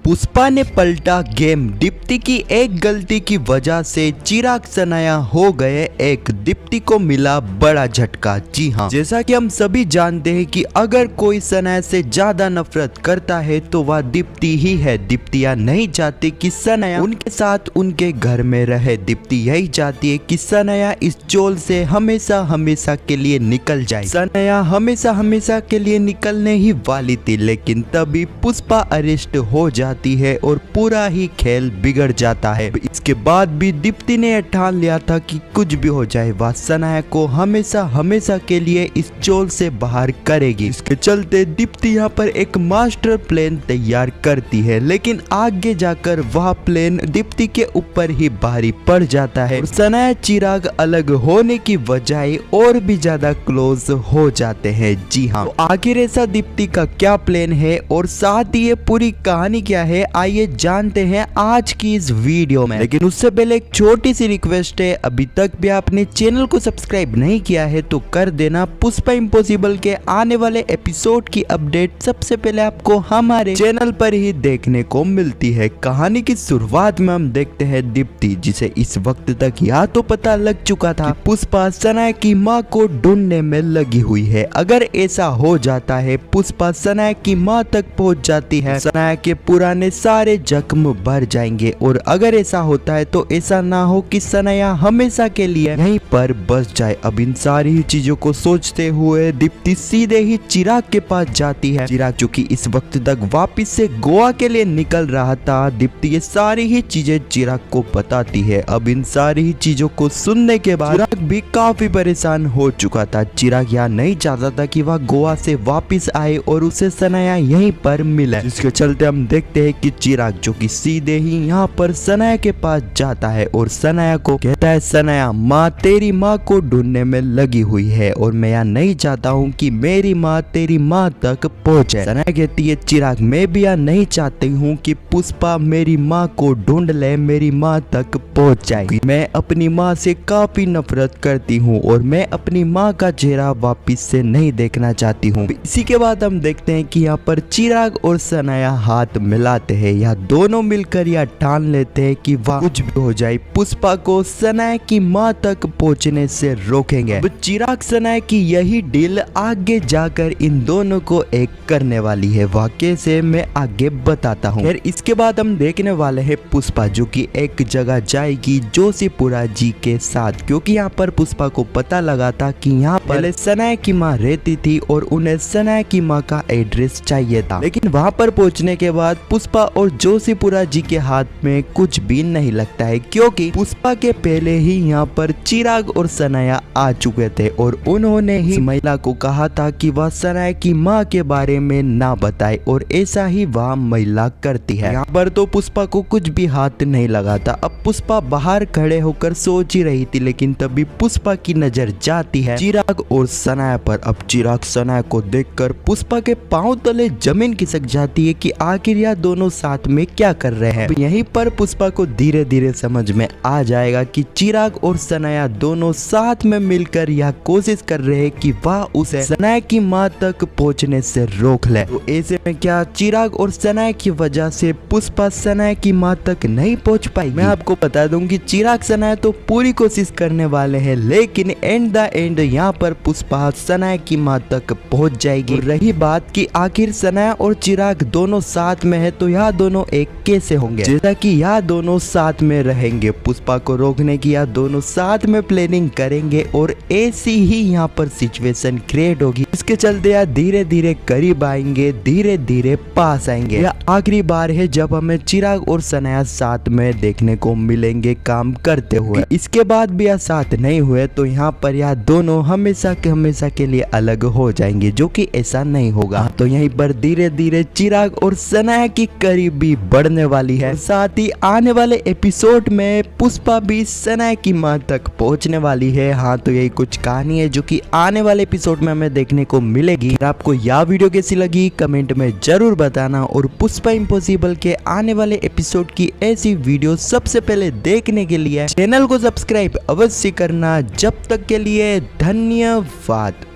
पुष्पा ने पलटा गेम। दीप्ति की एक गलती की वजह से चिराग सनाया हो गए एक। दीप्ति को मिला बड़ा झटका। जी हाँ, जैसा कि हम सभी जानते हैं कि अगर कोई सनाया से ज्यादा नफरत करता है तो वह दीप्ति ही है। दीप्ति नहीं चाहती कि सनाया उनके साथ उनके घर में रहे। दीप्ति यही चाहती है कि सनाया इस चोल से हमेशा हमेशा के लिए निकल जाए। सनाया हमेशा हमेशा के लिए निकलने ही वाली थी, लेकिन तभी पुष्पा अरेस्ट हो जाती है और पूरा ही खेल बिगड़ जाता है। इसके बाद भी दीप्ति ने ठान लिया था कि कुछ भी हो जाए वह सनाया को हमेशा हमेशा के लिए इस चोल से बाहर करेगी। इसके चलते दीप्ति यहाँ पर एक मास्टर प्लान तैयार करती है, लेकिन आगे जाकर वह प्लान दीप्ति के ऊपर ही भारी पड़ जाता है। सनाया चिराग अलग होने की बजाय और भी ज्यादा क्लोज हो जाते हैं। जी हाँ, तो आखिर ऐसा दीप्ति का क्या प्लान है और साथ ही ये पूरी कहानी क्या है, आइए जानते हैं आज की इस वीडियो में। लेकिन उससे पहले एक छोटी सी रिक्वेस्ट है, अभी तक भी आपने चैनल को सब्सक्राइब नहीं किया है तो कर देना। पुष्पा इम्पॉसिबल के आने वाले एपिसोड की अपडेट सबसे पहले आपको हमारे चैनल पर ही देखने को मिलती है। कहानी की शुरुआत में हम देखते हैं दीप्ति, जिसे इस वक्त तक या तो पता लग चुका था कि पुष्पा सनाया की माँ को ढूंढने में लगी हुई है। अगर ऐसा हो जाता है, पुष्पा सनाया की माँ तक पहुँच जाती है, सनाया के पुराने सारे जख्म भर जाएंगे। और अगर ऐसा होता है तो ऐसा ना हो कि सनाया हमेशा के लिए यहीं पर बस जाए। अब इन सारी ही चीजों को सोचते हुए दीप्ति सीधे ही चिराग के पास जाती है। चिराग जो कि इस वक्त तक वापिस से गोवा के लिए निकल रहा था, दीप्ति ये सारी ही चीजें चिराग को बताती है। अब इन सारी ही चीजों को सुनने के बाद चिराग भी काफी परेशान हो चुका था। चिराग यहाँ नहीं चाहता था कि वह गोवा से वापिस आए और उसे सनाया यहीं पर मिले, जिसके चलते हम देखते हैं कि चिराग जो कि सीधे ही यहाँ पर सनाया के पास जाता है और सनाया को कहता है, सनाया माँ तेरी माँ को ढूंढने में लगी हुई है और मैं यहाँ नहीं चाहता हूँ कि मेरी माँ तेरी माँ तक पहुँचे। सनाया कहती है, चिराग मैं भी यहाँ नहीं चाहती हूँ कि पुष्पा मेरी माँ को ढूंढ ले, मेरी माँ तक पहुँच जाए। मैं अपनी माँ से काफी नफरत करती हूँ और मैं अपनी माँ का चेहरा वापिस से नहीं देखना चाहती हूँ। इसी के बाद हम देखते हैं कि यहाँ पर चिराग और सनाया हाथ मिलाते हैं। यह दोनों मिलकर यह ठान लेते हैं कि वह कुछ भी हो जाए पुष्पा को सनाया की माँ तक पहुँचने से रोकेंगे। चिराग सनाया की यही डील आगे जाकर इन दोनों को एक करने वाली है। वह कैसे मैं आगे बताता हूँ। फिर इसके बाद हम देखने वाले हैं पुष्पा जो कि एक जगह जाएगी जोशीपुरा जी के साथ, क्योंकि यहाँ पर पुष्पा को पता लगा था कि यहाँ पहले सनाया की माँ रहती थी और उन्हें सनाया की माँ का एड्रेस चाहिए था। लेकिन वहाँ पर पहुँचने के बाद पुष्पा और जोशीपुरा जी के हाथ में कुछ भी नहीं लगता है, क्योंकि पुष्पा के पहले ही यहाँ पर चिराग और सनाया आ चुके थे और उन्होंने ही महिला को कहा था कि वह सनाया की माँ के बारे में ना बताए और ऐसा ही वह महिला करती है। यहाँ पर तो पुष्पा को कुछ भी हाथ नहीं लगा था। अब पुष्पा बाहर खड़े होकर सोच ही रही थी, लेकिन तभी पुष्पा की नजर जाती है चिराग और सनाया पर। अब चिराग सनाया को देखकर पुष्पा के पांव तले जमीन खिसक जाती है कि आखिर यह दोनों साथ में क्या कर रहे हैं। यहीं पर पुष्पा को धीरे धीरे समझ में आ जाएगा कि चिराग और सनाया दोनों साथ में मिलकर यह कोशिश कर रहे हैं कि वह उसे सनाया की माँ तक पहुंचने से रोक ले। तो ऐसे में क्या चिराग और सनाया की वजह से पुष्पा सनाया की माँ तक नहीं पहुंच पाई? मैं आपको बता दूं कि चिराग सनाया तो पूरी कोशिश करने वाले हैं, लेकिन एंड द एंड यहाँ पर पुष्पा सनाया की माँ तक पहुंच जाएगी। रही बात कि आखिर सनाया और चिराग दोनों साथ में है तो यह दोनों एक कैसे होंगे? जैसा कि यह दोनों साथ में रहेंगे, पुष्पा को रोकने की यह दोनों साथ में प्लानिंग करेंगे और ऐसी ही यहाँ पर सिचुएशन क्रिएट होगी। इसके चलते यह धीरे धीरे करीब आएंगे, धीरे धीरे पास आएंगे। यह आखिरी बार है जब हमें चिराग और सनाया साथ में देखने को मिलेंगे काम करते हुए। इसके बाद भी यह साथ नहीं हुए तो यहाँ पर यह दोनों हमेशा के लिए अलग हो जाएंगे, जो कि ऐसा नहीं होगा। तो यहीं पर धीरे धीरे चिराग और सनाया की करीबी बढ़ने वाली है। साथ ही आने वाले एपिसोड में पुष्पा भी सनाया की माँ तक पहुंचने वाली है। हाँ, तो यही कुछ कहानी है जो कि आने वाले एपिसोड में हमें देखने को मिलेगी। आपको यह वीडियो कैसी लगी कमेंट में जरूर बताना और पुष्पा इम्पॉसिबल के आने वाले एपिसोड की ऐसी वीडियो सबसे पहले देखने के लिए चैनल को सब्सक्राइब अवश्य करना। जब तक के लिए धन्यवाद।